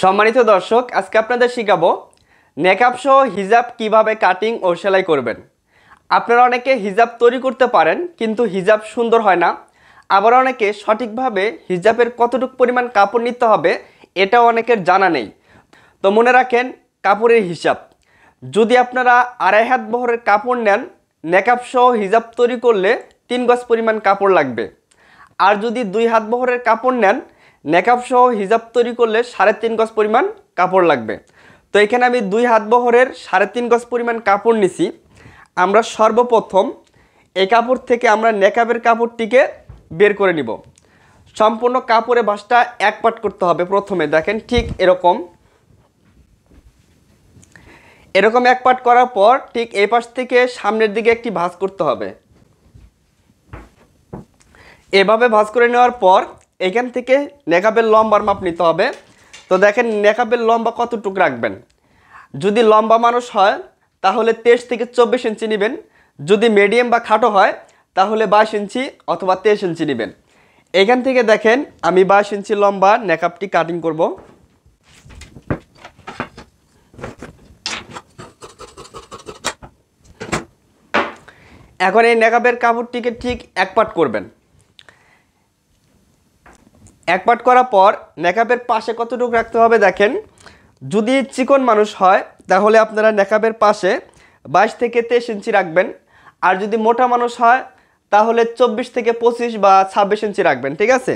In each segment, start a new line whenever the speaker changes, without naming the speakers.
সম্মানিত দর্শক, আজকে আপনাদের শেখাবো নেকাব সহ হিজাব কিভাবে কাটিং ও সেলাই করবেন। আপনারা অনেকে হিজাব তৈরি করতে পারেন কিন্তু হিজাব সুন্দর হয় না, আবার অনেকে সঠিকভাবে হিজাবের কতটুকু পরিমাণ কাপড় নিতে হবে এটাও অনেকের জানা নেই। তো মনে রাখেন কাপড়ের হিসাব, যদি আপনারা 2.5 হাত বহরের কাপড় নেন, নেকাব সহ হিজাব তৈরি করলে 3 গজ পরিমাণ কাপড় লাগবে। আর যদি 2 হাত বহরের কাপড় নেন, নেকাব সহ হিজাব তৈরি করলে 3.5 গজ পরিমাণ কাপড় লাগবে। তো এখানে আমি 2 হাত বহরের 3.5 গজ পরিমাণ কাপড় নিছি। আমরা সর্বপ্রথম এই কাপড় থেকে আমরা নেকাবের কাপড়টিকে বের করে নিব। সম্পূর্ণ কাপড়ের ভাঁজটা এক পাট করতে হবে। প্রথমে দেখেন ঠিক এরকম এক পাট করার পর ঠিক এই পাশ থেকে সামনের দিকে একটি ভাঁজ করতে হবে। এভাবে ভাঁজ করে নেওয়ার পর এখান থেকে নেকাবের লম্বার মাপ নিতে হবে। তো দেখেন নেকাবের লম্বা কতটুকু রাখবেন। যদি লম্বা মানুষ হয় তাহলে 23 থেকে 24 ইঞ্চি নেবেন। যদি মিডিয়াম বা খাটো হয় তাহলে 22 ইঞ্চি অথবা 23 ইঞ্চি নেবেন। এখান থেকে দেখেন আমি 22 ইঞ্চি লম্বা নেকাবটি কাটিং করব। এখন এই নেকাবের কাপড়টিকে ঠিক এক পাট করবেন। এক পাট করার পর নেকাবের পাশে কতটুকু রাখতে হবে দেখেন। যদি চিকন মানুষ হয় তাহলে আপনারা নেকাবের পাশে 22 থেকে 23 ইঞ্চি রাখবেন। আর যদি মোটা মানুষ হয় তাহলে 24 থেকে 25 বা 26 ইঞ্চি রাখবেন। ঠিক আছে,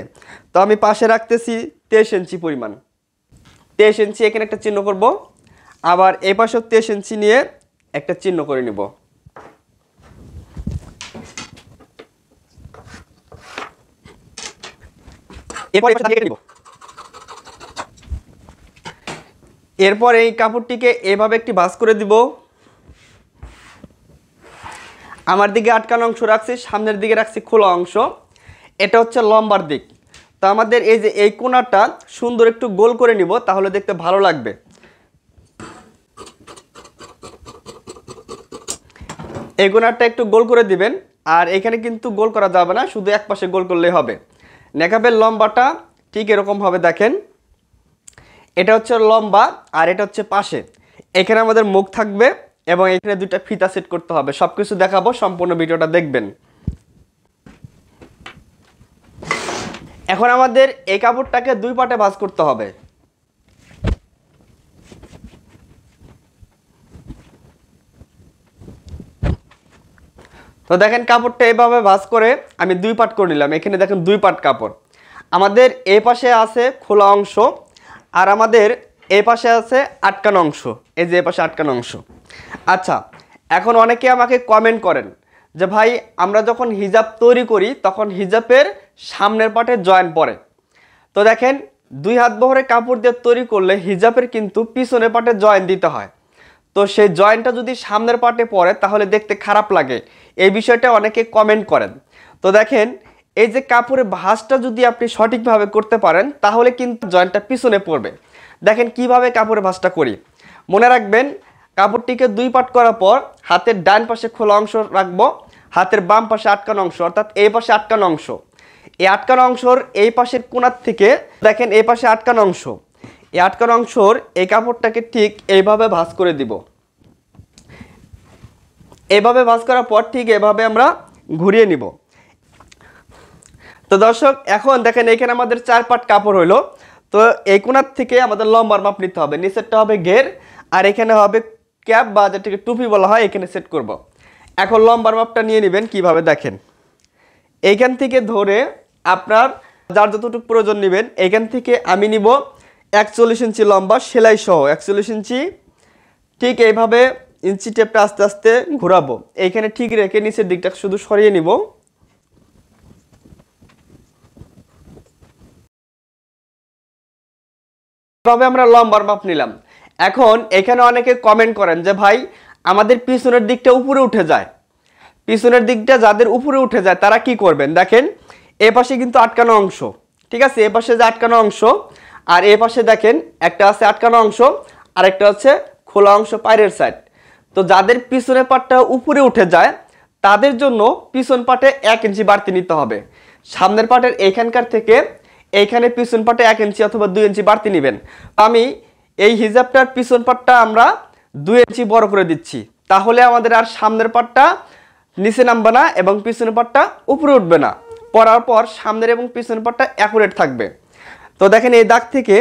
তো আমি পাশে রাখতেছি 23 ইঞ্চি পরিমাণ। 23 ইঞ্চি এখানে একটা চিহ্ন করব, আবার এই পাশেও 23 ইঞ্চি নিয়ে একটা চিহ্ন করে নিব। এরপর এই কাপড়টিকে এভাবে একটি ভাঁজ করে দিব। আমার দিকে আটকানো অংশ রাখছি, সামনের দিকে রাখছি খোলা অংশ। এটা হচ্ছে লম্বার দিক। তো আমাদের এই যে এই কোণাটা সুন্দর একটু গোল করে নিব, তাহলে দেখতে ভালো লাগবে। এই কোণাটা একটু গোল করে দিবেন। আর এখানে কিন্তু গোল করা যাবে না, শুধু এক পাশে গোল করলেই হবে। নেকাবের লম্বাটা ঠিক এরকম হবে দেখেন। এটা হচ্ছে লম্বা আর এটা হচ্ছে পাশে। এখানে আমাদের মুখ থাকবে এবং এখানে দুইটা ফিতা সেট করতে হবে। সবকিছু দেখাবো, সম্পূর্ণ ভিডিওটা দেখবেন। এখন আমাদের এই কাপড়টাকে 2 পাটে ভাঁজ করতে হবে। তো দেখেন কাপড়টা এভাবে ভাঁজ করে আমি 2 পাট করে নিলাম। এখানে দেখেন 2 পাট কাপড়। আমাদের এই পাশে আছে খোলা অংশ আর আমাদের এই পাশে আছে আটকানো অংশ। এই যে এই পাশে আটকানো অংশ। আচ্ছা, এখন অনেকে আমাকে কমেন্ট করেন যে ভাই আমরা যখন হিজাব তৈরি করি তখন হিজাবের সামনের পাটে জয়েন্ট পড়ে। তো দেখেন 2 হাত বহরের কাপড় দিয়ে তৈরি করলে হিজাবের কিন্তু পিছনের পাটে জয়েন্ট দিতে হয়। তো সেই জয়েন্টটা যদি সামনের পাটে পড়ে তাহলে দেখতে খারাপ লাগে। এই বিষয়টা অনেকে কমেন্ট করেন। তো দেখেন এই যে কাপড়ের ভাঁজটা যদি আপনি সঠিকভাবে করতে পারেন তাহলে কিন্তু জয়েন্টটা পিছনে পড়বে। দেখেন কিভাবে কাপড়ের ভাঁজটা করি। মনে রাখবেন কাপড়টিকে 2 পাট করার পর হাতের ডান পাশে খোলা অংশ রাখবো, হাতের বাম পাশে আটকানো অংশ, অর্থাৎ এই পাশে আটকানো অংশ। এই আটকানো অংশর এই পাশের কোণার থেকে দেখেন এই পাশে আটকানো অংশ, এই আটকানো অংশর এই কাপড়টাকে ঠিক এইভাবে ভাঁজ করে দিব। এইভাবে ভাঁজ করার পর ঠিক এভাবে আমরা ঘুরিয়ে নিব। তো দর্শক এখন দেখেন এখানে আমাদের 4 পাট কাপড় হইলো। তো এই কোণার থেকে আমাদের লম্বার মাপ নিতে হবে। নিচেরটা হবে ঘের আর এখানে হবে ক্যাপ বা যেটাকে টুপি বলা হয়, এখানে সেট করব। এখন লম্বার মাপটা নিয়ে নেবেন কিভাবে দেখেন। এইখান থেকে ধরে আপনার যার যতটুকু প্রয়োজন নেবেন। এইখান থেকে আমি নিব 41 ইঞ্চি লম্বা সেলাই সহ 41 ইঞ্চি। ঠিক এইভাবে ইঞ্চি টেপটা আস্তে আস্তে ঘোরাবো। এইখানে ঠিক রেখে নিচের দিকটা শুধু সরিয়ে নিব। এভাবে আমরা লম্বার মাপ নিলাম। এখন এখানে অনেকে কমেন্ট করেন যে ভাই আমাদের পিছনের দিকটা উপরে উঠে যায়। পিছনের দিকটা যাদের উপরে উঠে যায় তারা কি করবেন দেখেন, এ পাশে কিন্তু আটকানো অংশ, ঠিক আছে, এ পাশে যে আটকানো অংশ আর এ পাশে দেখেন একটা আছে আটকানো অংশ আর একটা হচ্ছে খোলা অংশ পায়ের সাইড। তো যাদের পিছনের পাটটা উপরে উঠে যায় তাদের জন্য পিছন পাটে 1 ইঞ্চি বাড়তি নিতে হবে। সামনের পাটের এখানকার থেকে এইখানে পিছন পাটে 1 ইঞ্চি অথবা 2 ইঞ্চি বাড়তি নেবেন। আমি এই হিজাবটার পিছন পাটটা আমরা 2 ইঞ্চি বড় করে দিচ্ছি, তাহলে আমাদের আর সামনের পাটটা নিচে নামবে না এবং পিছনের পাটটা উপরে উঠবে না। পরার পর সামনের এবং পিছনের পাটটা অ্যাকুরেট থাকবে। তো দেখেন এই দাগ থেকে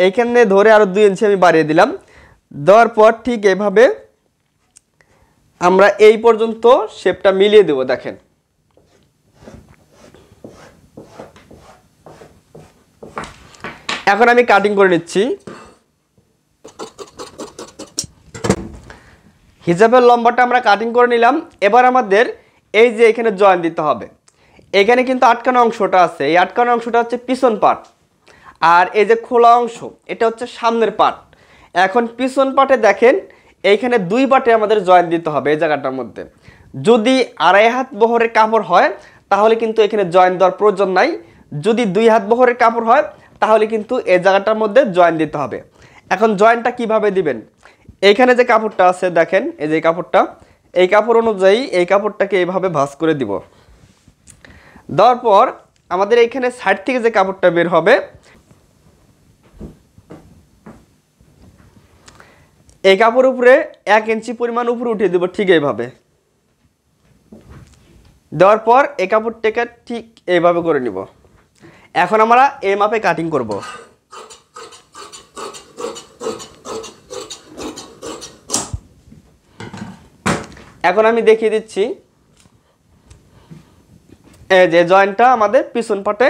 এইখানে ধরে আরো 2 ইঞ্চি আমি বাড়িয়ে দিলাম। দেওয়ার পর ঠিক এইভাবে আমরা এই পর্যন্ত শেপটা মিলিয়ে দেব। দেখেন এখন আমি কাটিং করে নিচ্ছি। হিজাবের লম্বাটা আমরা কাটিং করে নিলাম। এবার আমাদের এই যে এখানে জয়েন দিতে হবে। এখানে কিন্তু আটকানো অংশটা আছে, এই আটকানো অংশটা হচ্ছে পিছন পাট, আর এই যে খোলা অংশ এটা হচ্ছে সামনের পাট। এখন পিছন পাটে দেখেন এইখানে 2 পাটে আমাদের জয়েন দিতে হবে এই জায়গাটার মধ্যে। যদি 2.5 হাত বহরের কাপড় হয় তাহলে কিন্তু এখানে জয়েন দেওয়ার প্রয়োজন নাই। যদি 2 হাত বহরের কাপড় হয় তাহলে কিন্তু এই জায়গাটার মধ্যে জয়েন দিতে হবে। এখন জয়েনটা কিভাবে দিবেন, এইখানে যে কাপড়টা আছে দেখেন এই যে কাপড়টা, এই কাপড় অনুযায়ী এই কাপড়টাকে এইভাবে ভাঁজ করে দিব। দেওয়ার পর আমাদের এইখানে সাইড থেকে যে কাপড়টা বের হবে এই কাপড়ের উপরে 1 ইঞ্চি পরিমাণ উপরে উঠিয়ে দেব ঠিক এইভাবে। দেওয়ার পর এই কাপড়টাকে ঠিক এইভাবে করে নিব। এখন আমরা এই মাপে কাটিং করব। এখন আমি দেখিয়ে দিচ্ছি, এই যে জয়েন্টটা আমাদের পিছন পাটে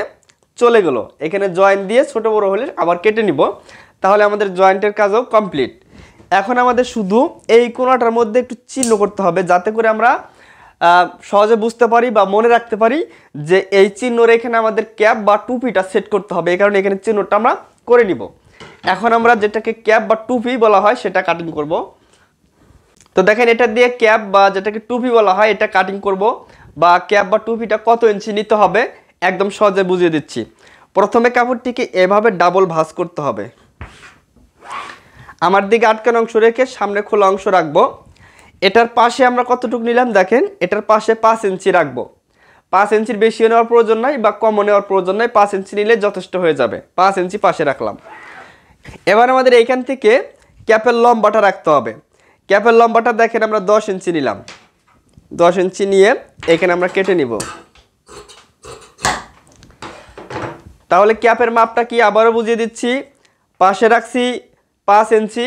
চলে গেল। এখানে জয়েন্ট দিয়ে ছোট বড় হলে আবার কেটে নিব, তাহলে আমাদের জয়েন্টের কাজও কমপ্লিট। এখন আমাদের শুধু এই কোণাটার মধ্যে একটু চিহ্ন করতে হবে, যাতে করে আমরা সহজে বুঝতে পারি বা মনে রাখতে পারি যে এই চিহ্নর এখানে আমাদের ক্যাপ বা টুপিটা সেট করতে হবে। এই কারণে এখানে চিহ্নটা আমরা করে নিব। এখন আমরা যেটাকে ক্যাপ বা টুপি বলা হয় সেটা কাটিং করব। তো দেখেন এটা দিয়ে ক্যাপ বা যেটাকে টুপি বলা হয় এটা কাটিং করব, বা ক্যাপ বা টুপিটা কত ইঞ্চি নিতে হবে একদম সহজে বুঝিয়ে দিচ্ছি। প্রথমে কাপড়টিকে এভাবে ডাবল ভাঁজ করতে হবে। আমার দিকে আটকানো অংশ রেখে সামনে খোলা অংশ রাখবো। এটার পাশে আমরা কতটুকু নিলাম দেখেন, এটার পাশে 5 ইঞ্চি রাখবো। 5 ইঞ্চির বেশিও নেওয়ার প্রয়োজন নাই বা কমও নেওয়ার প্রয়োজন নাই, 5 ইঞ্চি নিলে যথেষ্ট হয়ে যাবে। 5 ইঞ্চি পাশে রাখলাম। এবার আমাদের এইখান থেকে ক্যাপের লম্বাটা রাখতে হবে। ক্যাপের লম্বাটা দেখেন আমরা 10 ইঞ্চি নিলাম। 10 ইঞ্চি নিয়ে এখানে আমরা কেটে নিব। তাহলে ক্যাপের মাপটা কি আবারও বুঝিয়ে দিচ্ছি। পাশে রাখছি 5 ইঞ্চি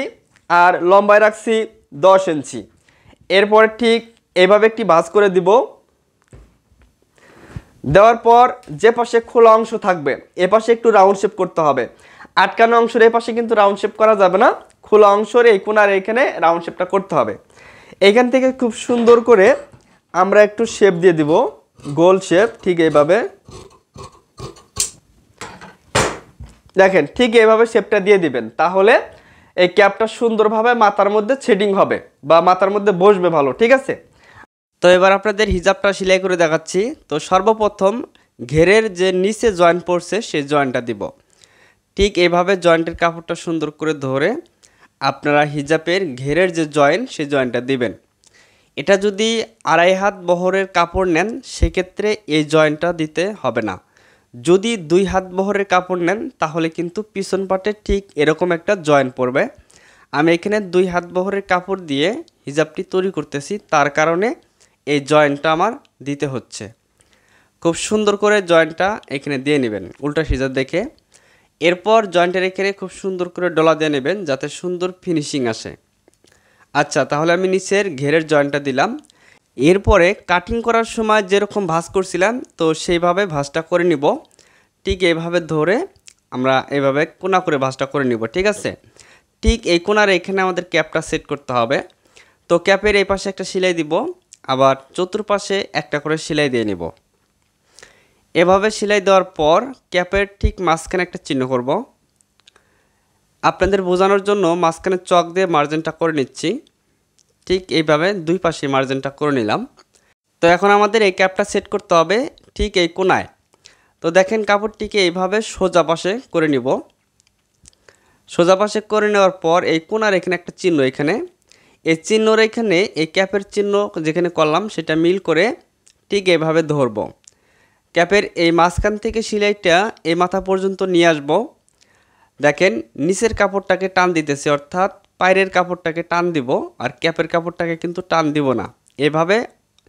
আর লম্বায় রাখছি 10 ইঞ্চি। এরপর ঠিক এইভাবে একটি ভাঁজ করে দিব। দেওয়ার পর যে পাশে খোলা অংশ থাকবে এ পাশে একটু রাউন্ড শেপ করতে হবে। আটকানো অংশের এই পাশে কিন্তু রাউন্ড শেপ করা যাবে না, খোলা অংশের এই কোণার এইখানে রাউন্ড শেপটা করতে হবে। এইখান থেকে খুব সুন্দর করে আমরা একটু শেপ দিয়ে দিব, গোল শেপ। ঠিক এইভাবে দেখেন, ঠিক এইভাবে শেপটা দিয়ে দিবেন, তাহলে এই ক্যাপটা সুন্দরভাবে মাথার মধ্যে সেটিং হবে বা মাথার মধ্যে বসবে ভালো। ঠিক আছে, তো এবার আপনাদের হিজাবটা সেলাই করে দেখাচ্ছি। তো সর্বপ্রথম ঘেরের যে নিচে জয়েন্ট পড়ছে সেই জয়েন্টটা দিব। ঠিক এইভাবে জয়েন্টের কাপড়টা সুন্দর করে ধরে আপনারা হিজাবের ঘেরের যে জয়েন্ট সেই জয়েন্টটা দিবেন। এটা যদি 2.5 হাত বহরের কাপড় নেন সেক্ষেত্রে এই জয়েন্টটা দিতে হবে না। যদি 2 হাত বহরের কাপড় নেন তাহলে কিন্তু পিছন পাটে ঠিক এরকম একটা জয়েন্ট পড়বে। আমি এখানে 2 হাত বহরের কাপড় দিয়ে হিজাবটি তৈরি করতেছি, তার কারণে এই জয়েন্টটা আমার দিতে হচ্ছে। খুব সুন্দর করে জয়েন্টটা এখানে দিয়ে নেবেন উল্টা সিজা দেখে। এরপর জয়েন্টের এখানে খুব সুন্দর করে ডলা দিয়ে নেবেন যাতে সুন্দর ফিনিশিং আসে। আচ্ছা, তাহলে আমি নিচের ঘেরের জয়েন্টটা দিলাম। এরপরে কাটিং করার সময় যেরকম ভাঁজ করছিলাম তো সেইভাবে ভাঁজটা করে নিব। ঠিক এইভাবে ধরে আমরা এইভাবে কোনা করে ভাঁজটা করে নিব। ঠিক আছে, ঠিক এই কোনার এখানে আমাদের ক্যাপটা সেট করতে হবে। তো ক্যাপের এই পাশে একটা সেলাই দিব, আবার চতুর্পাশে একটা করে সেলাই দিয়ে নিব। এভাবে সেলাই দেওয়ার পর ক্যাপের ঠিক মাঝখানে একটা চিহ্ন করব। আপনাদের বোঝানোর জন্য মাঝখানে চক দিয়ে মার্জিনটা করে নিচ্ছি। ঠিক এইভাবে 2 পাশে মার্জিনটা করে নিলাম। তো এখন আমাদের এই ক্যাপটা সেট করতে হবে ঠিক এই কোনায়। তো দেখেন কাপড়টিকে এইভাবে সোজা পাশে করে নিব। সোজা পাশে করে নেওয়ার পর এই কোনার এখানে একটা চিহ্ন, এখানে এই চিহ্নর এখানে এই ক্যাপের চিহ্ন যেখানে করলাম সেটা মিল করে ঠিক এইভাবে ধরব। ক্যাপের এই মাঝখান থেকে সেলাইটা এই মাথা পর্যন্ত নিয়ে আসবো। দেখেন নিচের কাপড়টাকে টান দিতেছি, অর্থাৎ পায়ের কাপড়টাকে টান দিব, আর ক্যাপের কাপড়টাকে কিন্তু টান দিব না। এভাবে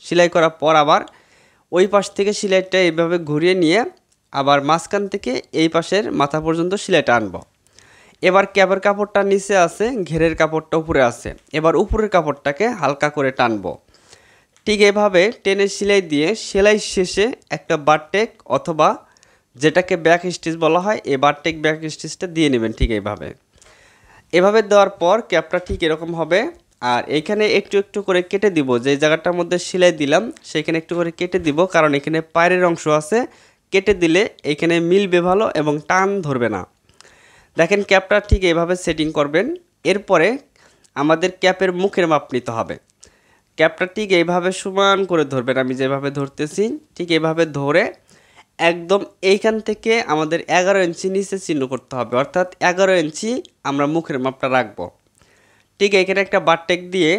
সেলাই করার পর আবার ওই পাশ থেকে সেলাইটা এইভাবে ঘুরিয়ে নিয়ে আবার মাঝখান থেকে এই পাশের মাথা পর্যন্ত সেলাইটা আনবো। এবার ক্যাপের কাপড়টা নিচে আছে, ঘেরের কাপড়টা উপরে আছে, এবার উপরের কাপড়টাকে হালকা করে টানবো। ঠিক এভাবে টেনে সেলাই দিয়ে সেলাই শেষে একটা বারটেক অথবা যেটাকে ব্যাক স্টিচ বলা হয়, এই বারটেক ব্যাক স্টিচটা দিয়ে নেবেন। ঠিক এইভাবে এভাবে দেওয়ার পর ক্যাপটা ঠিক এরকম হবে। আর এইখানে একটু একটু করে কেটে দিব, যে জায়গাটার মধ্যে সেলাই দিলাম সেখানে একটু করে কেটে দিব, কারণ এখানে পায়ের অংশ আছে, কেটে দিলে এখানে মিলবে ভালো এবং টান ধরবে না। দেখেন ক্যাপটা ঠিক এইভাবে সেটিং করবেন। এরপরে আমাদের ক্যাপের মুখের মাপ নিতে হবে। ক্যাপটা ঠিক এইভাবে সমান করে ধরবেন, আমি যেভাবে ধরতেছি ঠিক এইভাবে ধরে একদম এইখান থেকে আমাদের 11 ইঞ্চি নিচে চিহ্ন করতে হবে, অর্থাৎ 11 ইঞ্চি আমরা মুখের মাপটা রাখবো। ঠিক এখানে একটা বারটেক দিয়ে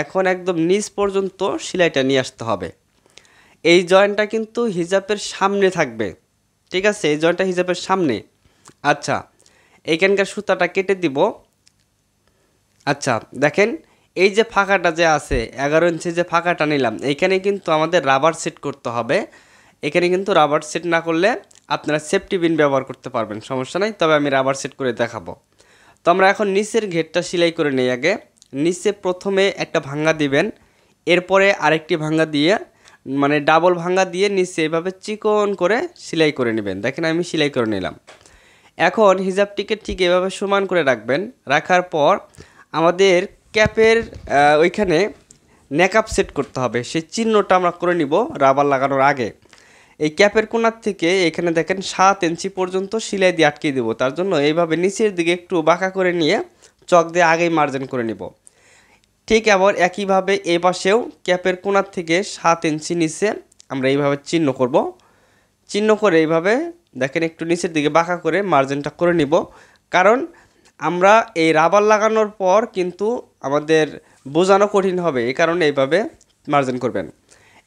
এখন একদম নিচ পর্যন্ত সেলাইটা নিয়ে আসতে হবে। এই জয়েন্টটা কিন্তু হিজাবের সামনে থাকবে, ঠিক আছে, এই জয়েন্টটা হিজাবের সামনে। আচ্ছা, এইখানকার সুতাটা কেটে দিব। আচ্ছা দেখেন এই যে ফাঁকাটা যে আছে 11 ইঞ্চি যে ফাঁকাটা নিলাম, এইখানে কিন্তু আমাদের রাবার সেট করতে হবে। এখানে কিন্তু রাবার সেট না করলে আপনারা সেফটি পিন ব্যবহার করতে পারবেন, সমস্যা নাই, তবে আমি রাবার সেট করে দেখাবো। তো আমরা এখন নিচের ঘেরটা সেলাই করে নেই। আগে নিচে প্রথমে একটা ভাঙ্গা দিবেন, এরপরে আরেকটি ভাঙ্গা দিয়ে মানে ডাবল ভাঙ্গা দিয়ে নিচে এভাবে চিকন করে সেলাই করে নেবেন। দেখেন আমি সেলাই করে নিলাম। এখন হিজাবটিকে ঠিক এভাবে সমান করে রাখবেন। রাখার পর আমাদের ক্যাপের ওইখানে নেকআপ সেট করতে হবে, সেই চিহ্নটা আমরা করে নিব রাবার লাগানোর আগে। এই ক্যাপের কোণার থেকে এখানে দেখেন 7 ইঞ্চি পর্যন্ত সেলাই দিয়ে আটকে দেবো। তার জন্য এইভাবে নিচের দিকে একটু বাঁকা করে নিয়ে চক দিয়ে আগেই মার্জিন করে নিব। ঠিক আবার একইভাবে এই পাশেও ক্যাপের কোণার থেকে 7 ইঞ্চি নিচে আমরা এইভাবে চিহ্ন করব। চিহ্ন করে এইভাবে দেখেন একটু নিচের দিকে বাঁকা করে মার্জিনটা করে নিব, কারণ আমরা এই রাবার লাগানোর পর কিন্তু আমাদের বোঝানো কঠিন হবে, এই কারণে এইভাবে মার্জিন করবেন।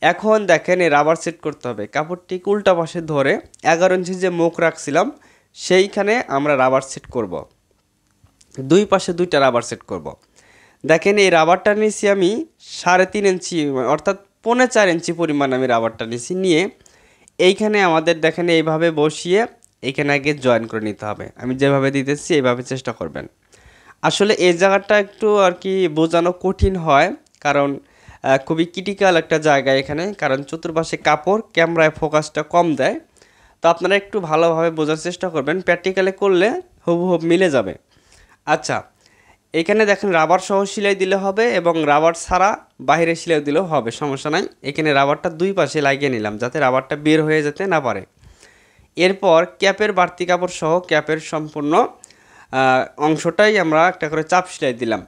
এখন দেখেন এই রাবার সেট করতে হবে। কাপড়টি উল্টা পাশে ধরে 11 ইঞ্চি যে মুখ রাখছিলাম সেইখানে আমরা রাবার সেট করব। দুই পাশে দুইটা রাবার সেট করব। দেখেন এই রাবারটা নিয়েছি আমি 3.5 ইঞ্চি, অর্থাৎ 4.25 ইঞ্চি পরিমাণ আমি রাবারটা নিয়েছি। নিয়ে এইখানে আমাদের দেখেন এইভাবে বসিয়ে এইখানে আগে জয়েন করে নিতে হবে। আমি যেভাবে দিতেছি এইভাবে চেষ্টা করবেন। আসলে এই জায়গাটা একটু আর কি বোঝানো কঠিন হয়, কারণ খুবই ক্রিটিক্যাল একটা জায়গা এখানে, কারণ চতুর্পাশে কাপড়, ক্যামেরায় ফোকাসটা কম দেয়। তো আপনারা একটু ভালোভাবে বোঝার চেষ্টা করবেন, প্র্যাকটিক্যালে করলে হুবহু মিলে যাবে। আচ্ছা, এখানে দেখেন রাবার সহ সেলাই দিলে হবে এবং রাবার ছাড়া বাইরে সেলাই দিলেও হবে, সমস্যা নাই। এখানে রাবারটা দুই পাশে লাগিয়ে নিলাম যাতে রাবারটা বের হয়ে যেতে না পারে। এরপর ক্যাপের বাড়তি কাপড় সহ ক্যাপের সম্পূর্ণ অংশটাই আমরা একটা করে চাপ সেলাই দিলাম।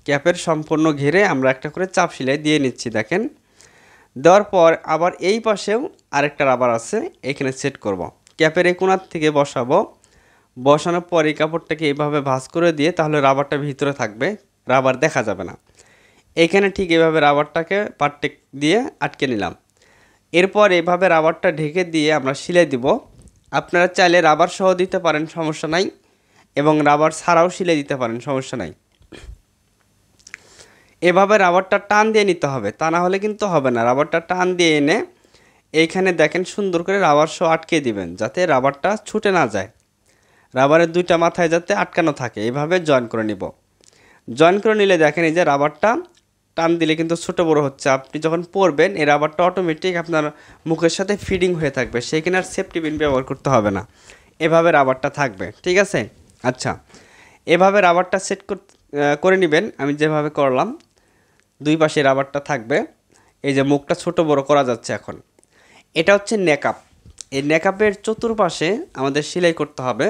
ক্যাপের সম্পূর্ণ ঘিরে আমরা একটা করে চাপ সেলাই দিয়ে নিচ্ছি। দেখেন দেওয়ার পর আবার এই পাশেও আরেকটা রাবার আছে, এখানে সেট করব। ক্যাপের এই কোণার থেকে বসাবো, বসানোর পর এই কাপড়টাকে এইভাবে ভাঁজ করে দিয়ে তাহলে রাবারটা ভিতরে থাকবে, রাবার দেখা যাবে না। এইখানে ঠিক এইভাবে রাবারটাকে পাটটেক দিয়ে আটকে নিলাম। এরপর এইভাবে রাবারটা ঢেকে দিয়ে আমরা সেলাই দিব। আপনারা চাইলে রাবার সহ দিতে পারেন, সমস্যা নাই, এবং রাবার ছাড়াও সেলাই দিতে পারেন, সমস্যা নাই। এভাবে রাবারটা টান দিয়ে নিতে হবে, তা না হলে কিন্তু হবে না। রাবারটা টান দিয়ে এনে এইখানে দেখেন সুন্দর করে রাবার সহ আটকে দিবেন যাতে রাবারটা ছুটে না যায়, রাবারের দুইটা মাথায় যাতে আটকানো থাকে। এইভাবে জয়েন করে নিব। জয়েন করে নিলে দেখেন এই যে রাবারটা টান দিলে কিন্তু ছোটো বড়ো হচ্ছে। আপনি যখন পরবেন এই রাবারটা অটোমেটিক আপনার মুখের সাথে ফিডিং হয়ে থাকবে, সেইখানে আর সেফটি পিন ব্যবহার করতে হবে না। এভাবে রাবারটা থাকবে, ঠিক আছে। আচ্ছা, এভাবে রাবারটা সেট করে নেবেন আমি যেভাবে করলাম। দুই পাশে রাবারটা থাকবে, এই যে মুখটা ছোট বড় করা যাচ্ছে। এখন এটা হচ্ছে নেকআপ। এই নেকআপের চতুর্পাশে আমাদের সেলাই করতে হবে,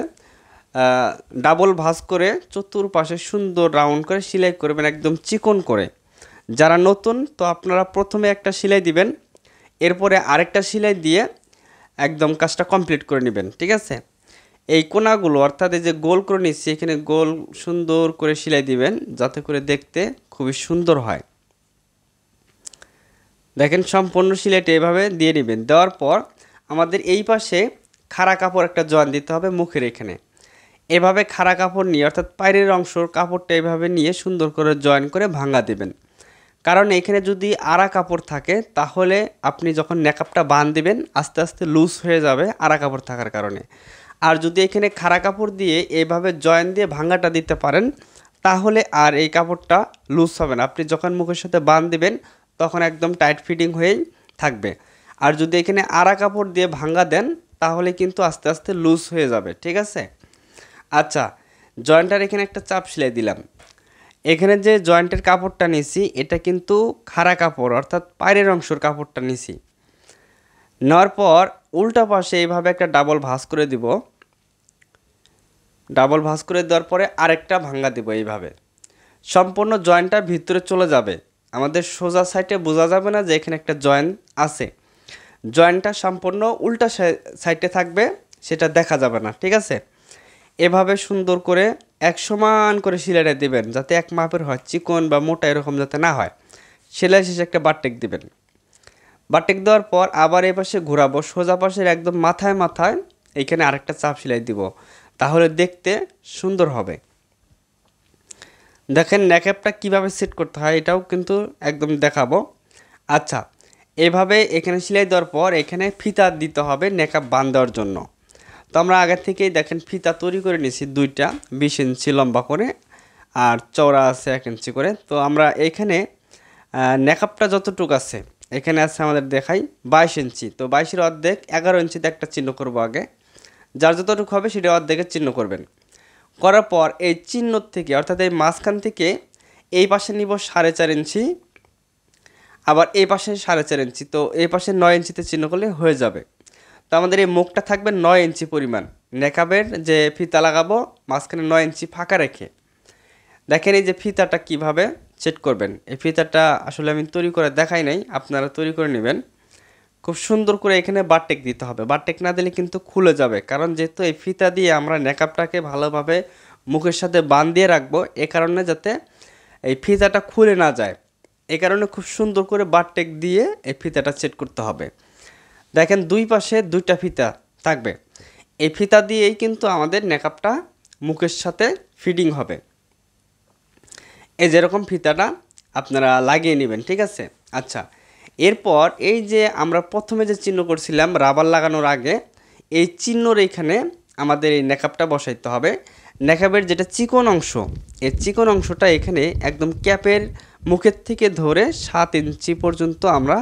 ডাবল ভাঁজ করে চতুর্পাশে সুন্দর রাউন্ড করে সেলাই করবেন, একদম চিকন করে। যারা নতুন তো আপনারা প্রথমে একটা সেলাই দিবেন, এরপরে আরেকটা সেলাই দিয়ে একদম কাজটা কমপ্লিট করে নেবেন, ঠিক আছে। এই কোনাগুলো অর্থাৎ এই যে গোল করে নিচ্ছি এখানে গোল সুন্দর করে সেলাই দিবেন যাতে করে দেখতে খুবই সুন্দর হয়। দেখেন সম্পূর্ণ সেলাইটা এভাবে দিয়ে নেবেন। দেওয়ার পর আমাদের এই পাশে খাড়া কাপড় একটা জয়েন দিতে হবে মুখের এখানে। এভাবে খাড়া কাপড় নিয়ে অর্থাৎ পায়ের অংশের কাপড়টা এভাবে নিয়ে সুন্দর করে জয়েন করে ভাঙা দেবেন। কারণ এখানে যদি আড়া কাপড় থাকে তাহলে আপনি যখন নেকআপটা বাঁধ দিবেন আস্তে আস্তে লুজ হয়ে যাবে আড়া কাপড় থাকার কারণে। আর যদি এখানে খাড়া কাপড় দিয়ে এইভাবে জয়েন দিয়ে ভাঙাটা দিতে পারেন তাহলে আর এই কাপড়টা লুজ হবে না। আপনি যখন মুখের সাথে বাঁধ দিবেন তখন একদম টাইট ফিটিং হয়েই থাকবে। আর যদি এখানে আড়া কাপড় দিয়ে ভাঙা দেন তাহলে কিন্তু আস্তে আস্তে লুজ হয়ে যাবে, ঠিক আছে। আচ্ছা, জয়েন্টার এখানে একটা চাপ সেলাই দিলাম। এখানে যে জয়েন্টের কাপড়টা নিছি এটা কিন্তু খাড়া কাপড় অর্থাৎ পায়ের অংশের কাপড়টা নিছি। নেওয়ার পর উল্টা পাশে এইভাবে একটা ডাবল ভাঁজ করে দিব। ডাবল ভাঁজ করে দেওয়ার পরে আরেকটা ভাঙা দিব। এইভাবে সম্পূর্ণ জয়েন্টটা ভিতরে চলে যাবে। আমাদের সোজা সাইডে বোঝা যাবে না যে এখানে একটা জয়েন্ট আছে। জয়েন্টটা সম্পূর্ণ উল্টা সাইডে থাকবে, সেটা দেখা যাবে না, ঠিক আছে। এভাবে সুন্দর করে এক সমান করে সেলাইটা দিবেন যাতে এক মাপের হয়, চিকন বা মোটা এরকম যাতে না হয়। সেলাই শেষে একটা বারটেক দিবেন। বারটেক দেওয়ার পর আবার এই পাশে ঘোরাবো, সোজা পাশের একদম মাথায় মাথায় এইখানে আরেকটা চাপ সেলাই দিব, তাহলে দেখতে সুন্দর হবে। দেখেন নেকআপটা কিভাবে সেট করতে হয় এটাও কিন্তু একদম দেখাবো। আচ্ছা, এভাবে এখানে সেলাই দেওয়ার পর এখানে ফিতা দিতে হবে নেকআপ বাঁধ দেওয়ার জন্য। তো আমরা আগে থেকেই দেখেন ফিতা তৈরি করে নিয়েছি দুইটা, 20 ইঞ্চি লম্বা করে আর চওড়া আছে 1 ইঞ্চি করে। তো আমরা এখানে নেকআপটা যতটুকু আছে এখানে আছে আমাদের দেখাই 22 ইঞ্চি। তো 22-এর অর্ধেক 11 ইঞ্চিতে একটা চিহ্ন করব আগে। যার যতটুকু হবে সেটা অর্ধেকের চিহ্ন করবেন। করার পর এই চিহ্ন থেকে অর্থাৎ এই মাঝখান থেকে এই পাশে নিব 4.5 ইঞ্চি, আবার এই পাশে 4.5 ইঞ্চি। তো এই পাশে 9 ইঞ্চিতে চিহ্ন করলে হয়ে যাবে। তো আমাদের এই মুখটা থাকবে 9 ইঞ্চি পরিমাণ। নেকআপের যে ফিতা লাগাবো মাঝখানে 9 ইঞ্চি ফাঁকা রেখে। দেখেন এই যে ফিতাটা কিভাবে সেট করবেন। এই ফিতাটা আসলে আমি তৈরি করে দেখাই নাই, আপনারা তৈরি করে নেবেন। খুব সুন্দর করে এখানে বারটেক দিতে হবে। বারটেক না দিলে কিন্তু খুলে যাবে, কারণ যেহেতু এই ফিতা দিয়ে আমরা নেকআপটাকে ভালোভাবে মুখের সাথে বাঁধিয়ে রাখবো, এ কারণে যাতে এই ফিতাটা খুলে না যায়, এই কারণে খুব সুন্দর করে বারটেক দিয়ে এই ফিতাটা সেট করতে হবে। দেখেন দুই পাশে দুইটা ফিতা থাকবে, এই ফিতা দিয়েই কিন্তু আমাদের নেকআপটা মুখের সাথে ফিটিং হবে। এই যেরকম ফিতাটা আপনারা লাগিয়ে নেবেন, ঠিক আছে। আচ্ছা, এরপর এই যে আমরা প্রথমে যে চিহ্ন করছিলাম রাবার লাগানোর আগে, এই চিহ্নর এইখানে আমাদের এই নেকআপটা বসাইতে হবে। নেকআপের যেটা চিকন অংশ, এই চিকন অংশটা এখানে একদম ক্যাপের মুখের থেকে ধরে 7 ইঞ্চি পর্যন্ত আমরা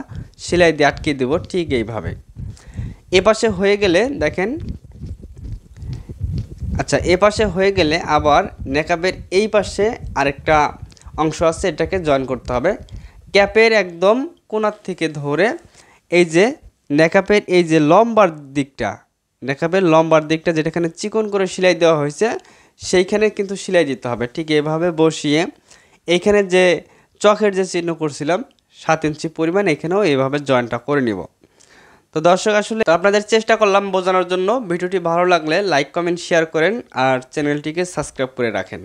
সেলাই দিয়ে আটকে দেব, ঠিক এইভাবে। এপাশে হয়ে গেলে দেখেন, আচ্ছা এপাশে হয়ে গেলে আবার নেকআপের এই পাশে আরেকটা অংশ আছে, এটাকে জয়েন করতে হবে। ক্যাপের একদম কোণার থেকে ধরে এই যে নেকআপের এই যে লম্বার দিকটা, নেকআপের লম্বার দিকটা যেটাখানে চিকন করে সেলাই দেওয়া হয়েছে সেইখানে কিন্তু সেলাই দিতে হবে। ঠিক এভাবে বসিয়ে এইখানে যে চকের যে চিহ্ন করছিলাম 7 ইঞ্চি পরিমাণ, এখানেও এইভাবে জয়েনটা করে নিব। তো দর্শক আসলে আপনাদের চেষ্টা করলাম বোঝানোর জন্য। ভিডিওটি ভালো লাগলে লাইক কমেন্ট শেয়ার করেন আর চ্যানেলটিকে সাবস্ক্রাইব করে রাখেন।